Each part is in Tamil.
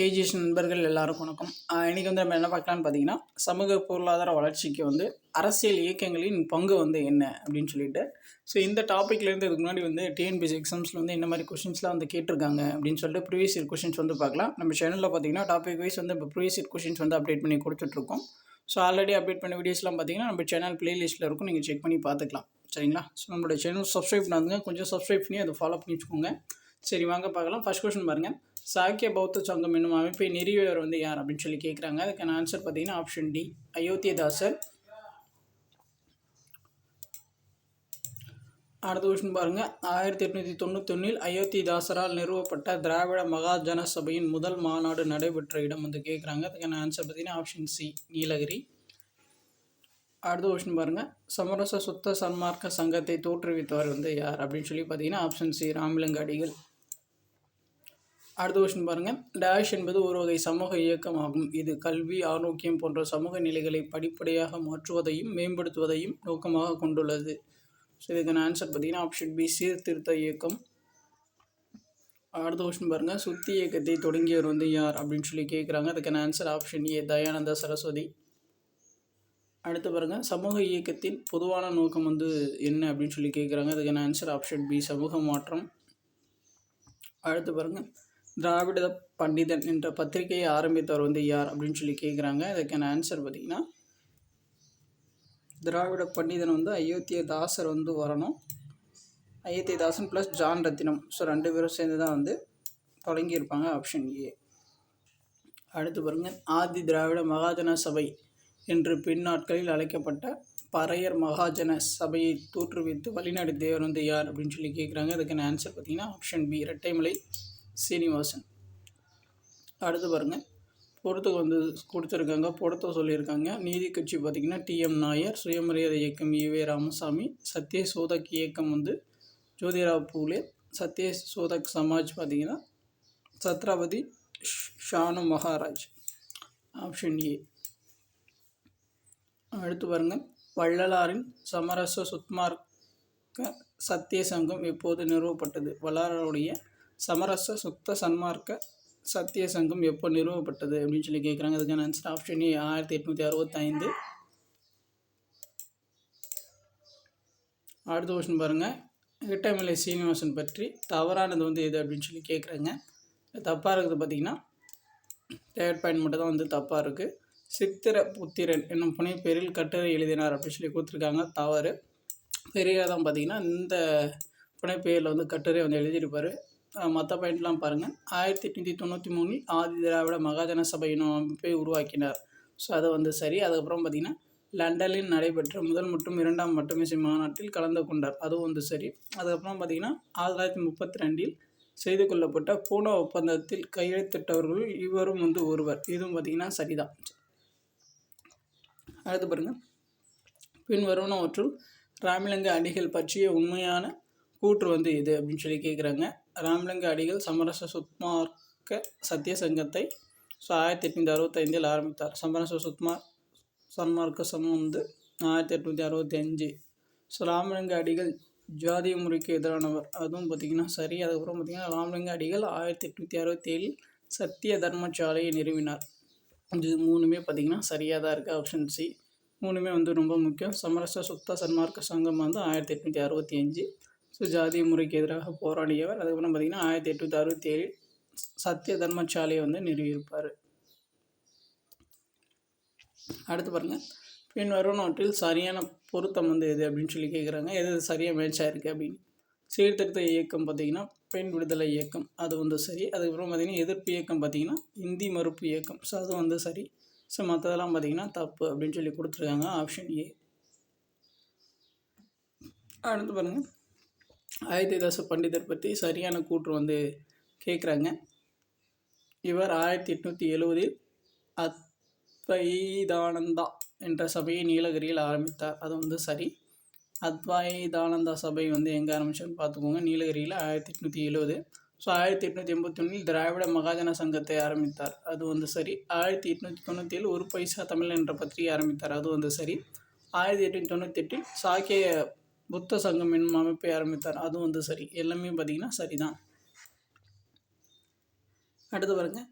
ஏஜிஎஸ் நண்பர்கள் எல்லாருக்கும் வணக்கம். இன்றைக்கி வந்து நம்ம என்ன பார்க்கலான்னு பார்த்தீங்கன்னா, சமூக பொருளாதார வளர்ச்சிக்கு வந்து அரசியல் இயக்கங்களின் பங்கு வந்து என்ன அப்படின்னு சொல்லிட்டு. ஸோ இந்த டாப்பிக்லேருந்து இதுக்கு முன்னாடி வந்து டிஎன்பிஎஸ்சி எக்ஸாம்ஸில் வந்து என்ன மாதிரி கொஷின்ஸ்லாம் வந்து கேட்டிருக்காங்க அப்படின்னு சொல்லிட்டு ப்ரீவியஸ் இயர் கொஷின்ஸ் வந்து பார்க்கலாம். நம்ம சேனலில் பார்த்தீங்கன்னா டாபிக் வைஸ் வந்து இப்போ ப்ரீவியஸ் இயர் கொஷின்ஸ் வந்து அப்டேட் பண்ணி கொடுத்துட்ருக்கோம். ஸோ ஆல்ரெடி அப்டேட் பண்ண வீடியோஸ்லாம் பார்த்தீங்கன்னா நம்ம சேனல் பிளேலிஸ்ட்டில் இருக்கும், நீங்கள் செக் பண்ணி பார்த்துக்கலாம். சரிங்களா? ஸோ நம்மளோட சேனல் சப்ஸ்கிரைப் பண்ணாதுங்க, கொஞ்சம் சப்ஸ்கிரைப் பண்ணி அதை ஃபாலோ பண்ணி வச்சுக்கோங்க. சரி வாங்க பார்க்கலாம். ஃபர்ஸ்ட் கொஸ்டின் பாருங்கள். சாக்கிய பௌத்த சங்கம் என்னும் அமைப்பை நிறுவியவர் வந்து யார் அப்படின்னு சொல்லி கேட்குறாங்க. அதுக்கான ஆன்சர் பார்த்தீங்கன்னா ஆப்ஷன் டி, அயோத்தியதாசர். அடுத்த கொஸ்டின் பாருங்கள். 1891 அயோத்திதாசரால் நிறுவப்பட்ட திராவிட மகாஜன சபையின் முதல் மாநாடு நடைபெற்ற இடம் வந்து கேட்குறாங்க. அதுக்கான ஆன்சர் பார்த்தீங்கன்னா ஆப்ஷன் சி, நீலகிரி. அடுத்த கொஸ்டின் பாருங்கள். சமரச சுத்த சன்மார்க்க சங்கத்தை தோற்றுவித்தவர் வந்து யார் அப்படின்னு சொல்லி பார்த்தீங்கன்னா ஆப்ஷன் சி, ராமலிங்க அடிகள். அடுத்த கொஸ்டின் பாருங்கள். டேஷ் என்பது ஒரு வகை சமூக இயக்கம் ஆகும். இது கல்வி, ஆரோக்கியம் போன்ற சமூக நிலைகளை படிப்படியாக மாற்றுவதையும் மேம்படுத்துவதையும் நோக்கமாக கொண்டுள்ளது. ஸோ இதுக்கான ஆன்சர் பார்த்தீங்கன்னா ஆப்ஷன் பி, சீர்திருத்த இயக்கம். அடுத்த கொஸ்டின் பாருங்கள். சுத்தி இயக்கத்தை தொடங்கியவர் வந்து யார் அப்படின்னு சொல்லி கேட்குறாங்க. அதுக்கான answer option A, Dayananda Saraswati. அடுத்து பாருங்கள். சமூக இயக்கத்தின் பொதுவான நோக்கம் வந்து என்ன அப்படின்னு சொல்லி கேட்குறாங்க. அதுக்கான ஆன்சர் ஆப்ஷன் பி, சமூக மாற்றம். அடுத்து பாருங்கள். திராவிட பண்டிதன் என்ற பத்திரிகையை ஆரம்பித்தவர் வந்து யார் அப்படின்னு சொல்லி கேட்குறாங்க. அதுக்கான ஆன்சர் பார்த்திங்கன்னா திராவிட பண்டிதன் வந்து அயோத்தியதாசர் வந்து வரணும். அயோத்தியதாசன் ப்ளஸ் ஜான் ரத்தினம், ஸோ 2 பேரும் சேர்ந்து தான் வந்து தொடங்கியிருப்பாங்க. Option A. அடுத்து பாருங்கள். ஆதி திராவிட மகாஜன சபை என்று பின்னாட்களில் அழைக்கப்பட்ட பறையர் மகாஜன சபையை தோற்றுவித்து வழிநடத்தியவர் வந்து யார் அப்படின்னு சொல்லி கேட்குறாங்க. அதுக்கான ஆன்சர் பார்த்திங்கன்னா ஆப்ஷன் பி, இரட்டைமலை சீனிவாசன். அடுத்து பாருங்கள். பொறுத்துக்கு வந்து கொடுத்துருக்காங்க, பொறுத்த சொல்லியிருக்காங்க. நீதி கட்சி பார்த்திங்கன்னா டிஎம் நாயர், சுயமரியாதை இயக்கம் ஈவே ராமசாமி, சத்ய சோதக் இயக்கம் வந்து ஜோதிராவ் பூலே, சத்ய சோதக் சமாஜ் பார்த்திங்கன்னா சத்ரபதி ஷானு மகாராஜ். Option A. அடுத்து பாருங்கள். வள்ளலாரின் சமரச சுத்மார்க்க சத்திய சங்கம் எப்போது நிறுவப்பட்டது? வள்ளலாருடைய சமரச சுத்த சன்மார்க்க சத்திய சங்கம் எப்போ நிறுவப்பட்டது அப்படின்னு சொல்லி கேட்குறாங்க. அதுக்கான ஆன்சர் ஆப்ஷன் ஏ, 1865. அடுத்த கொஸ்டின் பாருங்கள். இரட்டைமலை சீனிவாசன் பற்றி தவறானது வந்து எது அப்படின்னு சொல்லி கேட்குறாங்க. தப்பாக இருக்குது பார்த்திங்கன்னா தேர்ட் பாயிண்ட் மட்டும் தான் வந்து தப்பாக இருக்குது. சித்திர புத்திரன் என்னும் புனைப்பெயரில் கட்டுரை எழுதினார் அப்படின்னு சொல்லி கொடுத்துருக்காங்க. தவறு. பெரியார் தான் பார்த்திங்கன்னா இந்த புனைப்பெயரில் வந்து கட்டுரை வந்து எழுதியிருப்பார். மற்ற பாயிண்ட்லாம் பாருங்கள். 1893 ஆதி திராவிட மகாஜன சபை என்னும் அமைப்பை உருவாக்கினார். ஸோ அது வந்து சரி. அதுக்கப்புறம் பார்த்திங்கன்னா லண்டனில் நடைபெற்ற முதல் மற்றும் 2ஆம் வட்டமேசை மாநாட்டில் கலந்து கொண்டார். அதுவும் வந்து சரி. அதுக்கப்புறம் பார்த்திங்கன்னா 1932 செய்து கொள்ளப்பட்ட பூனா ஒப்பந்தத்தில் கையெழுத்திட்டவர்கள் இவரும் வந்து ஒருவர். இதுவும் பார்த்திங்கன்னா சரிதான். அடுத்து பாருங்கள். பின்வருவனவற்றுள் ராமலிங்க அடிகள் பற்றிய உண்மையான கூற்று வந்து எது அப்படின்னு சொல்லி கேட்குறாங்க. ராமலிங்க அடிகள் சமரச சுத்மார்க்க சத்திய சங்கத்தை 1865 ஆரம்பித்தார். சமரச சன்மார்க்க சங்கம் வந்து 1865. ஸோ ராமலிங்க அடிகள் ஜாதிய முறைக்கு எதிரானவர், அதுவும் பார்த்திங்கன்னா சரி. அதுக்கப்புறம் பார்த்திங்கன்னா ராமலிங்க அடிகள் 1867 சத்திய தர்மசாலையை நிறுவினார். இது 3மே பார்த்திங்கன்னா சரியாக தான் இருக்குது. Option C. 3மே வந்து ரொம்ப முக்கியம். சமரச சுத்த சன்மார்க்க சங்கம் வந்து 1865. ஸோ ஜாதிய முறைக்கு எதிராக போராடியவர். அதுக்கப்புறம் பார்த்திங்கன்னா 1867 சத்திய தர்மசாலையை வந்து நிறுவியிருப்பார். அடுத்து பாருங்கள். பின்வருவனவற்றில் சரியான பொருத்தம் வந்து எது அப்படின்னு சொல்லி கேட்குறாங்க. எது சரியாக மேட்சாக இருக்குது அப்படின்னு. சீர்திருத்த இயக்கம் பார்த்திங்கன்னா பெண் விடுதலை இயக்கம், அது வந்து சரி. அதுக்கப்புறம் பார்த்திங்கன்னா எதிர்ப்பு இயக்கம் பார்த்திங்கன்னா இந்தி மறுப்பு இயக்கம், ஸோ அது வந்து சரி. ஸோ மற்றதெல்லாம் பார்த்திங்கன்னா தப்பு அப்படின்னு சொல்லி கொடுத்துருக்காங்க. Option A. அடுத்து பாருங்கள். அயோத்திதாச பண்டிதர் பற்றி சரியான கூற்று வந்து கேட்குறாங்க. இவர் 1870 அத்வைதானந்தா என்ற சபையை நீலகிரியில் ஆரம்பித்தார். அது வந்து சரி. அத்வைதானந்தா சபை வந்து எங்கே ஆரம்பித்தான்னு பார்த்துக்கோங்க. நீலகிரியில் 1870. ஸோ 1881 திராவிட மகாஜன சங்கத்தை ஆரம்பித்தார். அது வந்து சரி. 1897 ஒரு பைசா தமிழ் என்ற பத்திரிகை ஆரம்பித்தார். அது வந்து சரி. 1898 சாக்கிய புத்த சங்கம் என்னும் அமைப்பை ஆரம்பித்தார். அதுவும் வந்து சரி. எல்லாமே பார்த்திங்கன்னா சரிதான். அடுத்து பாருங்க.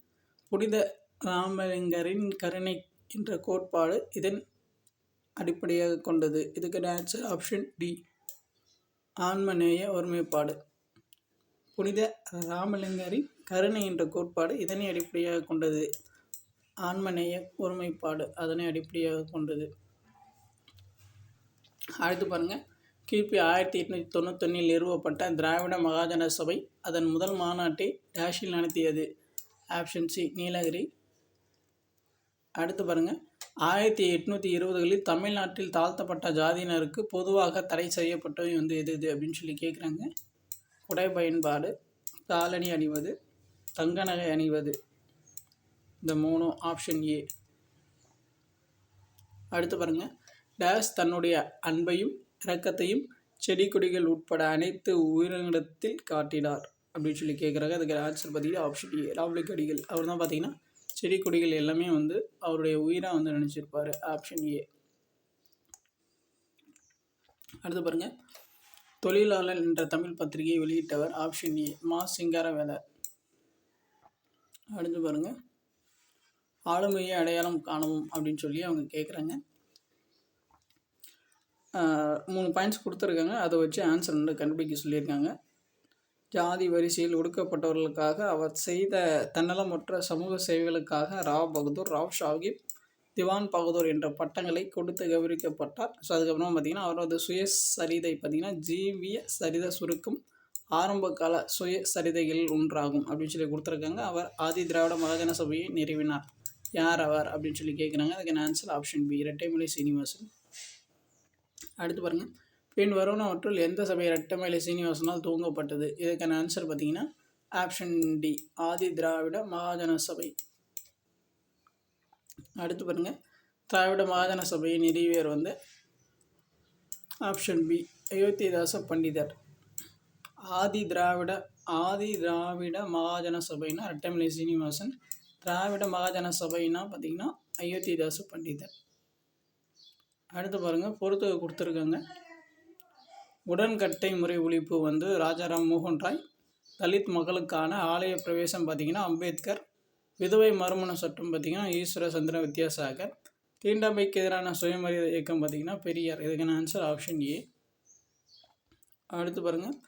புனித ராமலிங்கரின் கருணை என்ற கோட்பாடு இதன் அடிப்படையாக கொண்டது. இதுக்கு ஆன்சர் ஆப்ஷன் டி, ஆன்மநேய ஒருமைப்பாடு. புனித ராமலிங்கரின் கருணை என்ற கோட்பாடு இதனை அடிப்படையாக கொண்டது. ஆன்மநேய ஒருமைப்பாடு அதனை அடிப்படையாக கொண்டது. அடுத்து பாருங்கள், கிபி 1891 நிறுவப்பட்ட திராவிட மகாஜன சபை அதன் முதல் மாநாட்டை டேஷில் நடத்தியது. Option C, Nilgiri. அடுத்து பாருங்கள், 1820களில் தமிழ்நாட்டில் தாழ்த்தப்பட்ட ஜாதியினருக்கு பொதுவாக தடை செய்யப்பட்டவை எது அப்படின்னு சொல்லி கேட்குறாங்க. குடை பயன்பாடு, காலணி அணிவது, தங்க நகை அணிவது, இந்த மூணும் ஆப்ஷன் ஏ. அடுத்து பாருங்கள், டேஸ் தன்னுடைய அன்பையும் இரக்கத்தையும் செடி கொடிகள் உட்பட அனைத்து உயிரினத்தில் காட்டினார் அப்படின்னு சொல்லி கேட்குறாங்க. அதுக்கு ஆன்சர் பார்த்தீங்கன்னா ஆப்ஷன் ஏ, ராமலிங்க அடிகள். அவர் தான் பார்த்தீங்கன்னா செடி கொடிகள் எல்லாமே அவருடைய உயிராக நினச்சிருப்பார். Option A. அடுத்து பாருங்கள், தொழிலாளர் என்ற தமிழ் பத்திரிகையை வெளியிட்டவர். ஆப்ஷன் ஏ, மா. சிங்காரவேலர். அடுத்து பாருங்கள், ஆளுமையை அடையாளம் காணவும் அப்படின்னு சொல்லி அவங்க கேட்குறாங்க. 3 பாயிண்ட்ஸ் கொடுத்துருக்காங்க. அதை வச்சு ஆன்சர் கண்டுபிடிக்க சொல்லியிருக்காங்க. ஜாதி வரிசையில் ஒடுக்கப்பட்டவர்களுக்காக அவர் செய்த தன்னலமற்ற சமூக சேவைகளுக்காக ராவ் பகதூர், ராவ் சாஹிப், திவான் பகதூர் என்ற பட்டங்களை கொடுத்து கௌரவிக்கப்பட்டார். ஸோ அதுக்கப்புறம் பார்த்திங்கன்னா அவரது சுயசரிதை பார்த்திங்கன்னா ஜீவிய சரித சுருக்கம் ஆரம்ப கால சுயசரிதைகளில் ஒன்றாகும் அப்படின்னு சொல்லி கொடுத்துருக்காங்க. அவர் ஆதி திராவிட மகாஜன சபையை நிறுவினார். யார் அவர் அப்படின்னு சொல்லி கேட்குறாங்க. அதுக்கு answer option B, Rettaimalai Srinivasan. அடுத்து பாருங்கள், பின் வருவனவற்றுள் எந்த சபை இரட்டைமலை சீனிவாசனால் துவங்கப்பட்டது? இதுக்கான ஆன்சர் பார்த்தீங்கன்னா ஆப்ஷன் டி, ஆதி திராவிட மகாஜன சபை. அடுத்து பாருங்கள், திராவிட மகாஜன சபையை நிறுவியர் ஆப்ஷன் பி, அயோத்திதாச பண்டிதர். ஆதி திராவிட மகாஜன சபைனா இரட்டைமலை சீனிவாசன், திராவிட மகாஜன சபைனா பார்த்திங்கன்னா அயோத்திதாச பண்டிதர். அடுத்து பாருங்கள், பொறுத்து கொடுத்துருக்காங்க. உடன்கட்டை முறை ஒழிப்பு ராஜாராம் மோகன் ராய், தலித் மக்களுக்கான ஆலய பிரவேசம் பார்த்திங்கன்னா அம்பேத்கர், விதவை மறுமண சட்டம் பார்த்திங்கன்னா ஈஸ்வர சந்திர வித்யாசாகர், தீண்டாமைக்கு எதிரான சுயமரியாதை இயக்கம் பார்த்திங்கன்னா பெரியார். இதுக்கான ஆன்சர் ஆப்ஷன் ஏ. அடுத்து பாருங்கள்,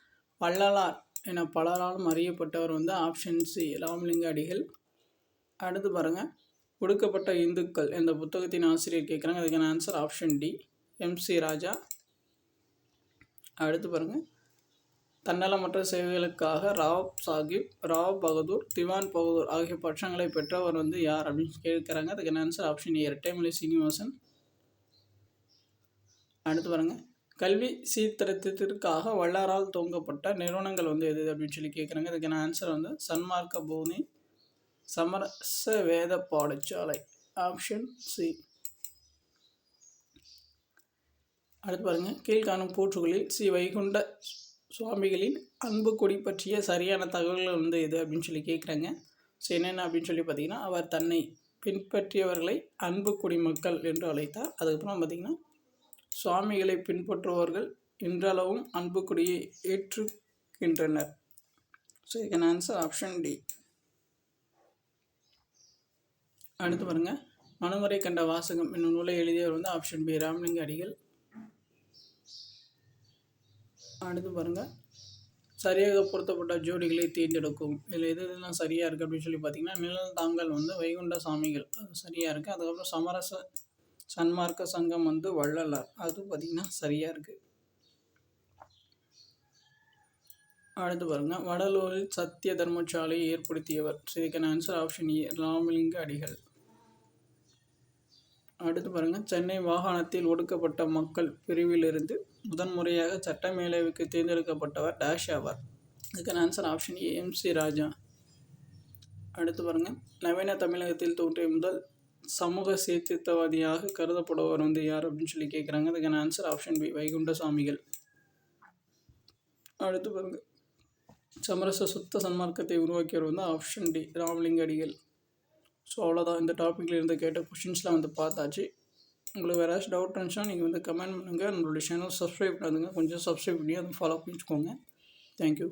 வள்ளலார் என பலராலும் அறியப்பட்டவர் ஆப்ஷன் சி, ராமலிங்க அடிகள். அடுத்து பாருங்கள், ஒடுக்கப்பட்ட இந்துக்கள் என்ற புத்தகத்தின் ஆசிரியர் கேட்குறாங்க. அதுக்கான ஆன்சர் ஆப்ஷன் டி, MC ராஜா. அடுத்து பாருங்கள், தன்னலமற்ற சேவைகளுக்காக ராவ் சாஹிப், ராவ் பகதூர், திவான் பகதூர் ஆகிய பட்சங்களை பெற்றவர் யார் அப்படின்னு கேட்குறாங்க. அதுக்கான ஆன்சர் ஆப்ஷன் ஏ, இரட்டைமலை சீனிவாசன். அடுத்து பாருங்கள், கல்வி சீர்திருத்தத்திற்காக வள்ளலாரால் துவங்கப்பட்ட நிறுவனங்கள் எது அப்படின்னு சொல்லி கேட்குறாங்க. அதுக்கான ஆன்சர் சன்மார்க்க பூமி, சமரச வேத பாடசாலை. Option C. அடுத்து பாருங்கள், கீழ்காணும் கூற்றுகளில் ஸ்ரீ வைகுண்ட சுவாமிகளின் அன்பு கொடி பற்றிய சரியான தகவல்கள் எது அப்படின்னு சொல்லி கேட்குறாங்க. ஸோ என்னென்ன அப்படின்னு சொல்லி பார்த்தீங்கன்னா, அவர் தன்னை பின்பற்றியவர்களை அன்பு கொடி மக்கள் என்று அழைத்தார். அதுக்கப்புறம் பார்த்திங்கன்னா, சுவாமிகளை பின்பற்றுபவர்கள் இன்றளவும் அன்பு கொடியை ஏற்றுக்கின்றனர். ஸோ இதுக்கான ஆன்சர் ஆப்ஷன் டி. அடுத்து பாருங்கள், மனுமுறை கண்ட வாசகம் என்னும் நூலை எழுதியவர் ஆப்ஷன் பி, ராமலிங்க அடிகள். அடுத்து பாருங்கள், சரியாக பொருத்தப்பட்ட ஜோடிகளை தேர்ந்தெடுக்கும். இதில் எதுலாம் சரியாக இருக்குது அப்படின்னு சொல்லி பார்த்தீங்கன்னா, நிழல் தாங்கல் வைகுண்ட சாமிகள், அது சரியாக இருக்குது. அதுக்கப்புறம் சமரச சன்மார்க்க சங்கம் வள்ளலார், அது பார்த்திங்கன்னா சரியாக இருக்குது. அடுத்து பாருங்கள், வடலூரில் சத்திய தர்மசாலையை ஏற்படுத்தியவர். இதுக்கான ஆன்சர் ஆப்ஷன் ஏ, ராமலிங்க அடிகள். அடுத்து பாருங்கள், சென்னை மாகாணத்தில் ஒடுக்கப்பட்ட மக்கள் பிரிவிலிருந்து முதன்முறையாக சட்ட மேலவைக்கு தேர்ந்தெடுக்கப்பட்டவர் டேஷ் ஆவார். இதுக்கான ஆன்சர் ஆப்ஷன் ஏ, MC ராஜா. அடுத்து பாருங்கள், நவீன தமிழகத்தில் தோன்றிய முதல் சமூக சீர்திருத்தவாதியாக கருதப்படுவர் யார் அப்படின்னு சொல்லி கேட்குறாங்க. அதுக்கான ஆன்சர் ஆப்ஷன் பி, வைகுண்ட சாமிகள். அடுத்து பாருங்கள், சமரச சுத்த சன்மார்க்கத்தை உருவாக்கியவர் ஆப்ஷன் டி, ராமலிங்க அடிகள். ஸோ அவ்வளோதான், இந்த டாப்பிக்கில் இருந்து கேட்ட கொஷின்ஸ்லாம் பார்த்தாச்சு. உங்களுக்கு வேறு ஏதாச்சும் டவுட் இருந்துச்சுன்னா நீங்கள் கமெண்ட் பண்ணுங்கள். நம்மளுடைய சேனல் சப்ஸ்கிரைப் பண்ணுங்கள், கொஞ்சம் சப்ஸ்கிரைப் பண்ணி அதை ஃபாலோ பண்ணிச்சுக்கோங்க. தேங்க்யூ.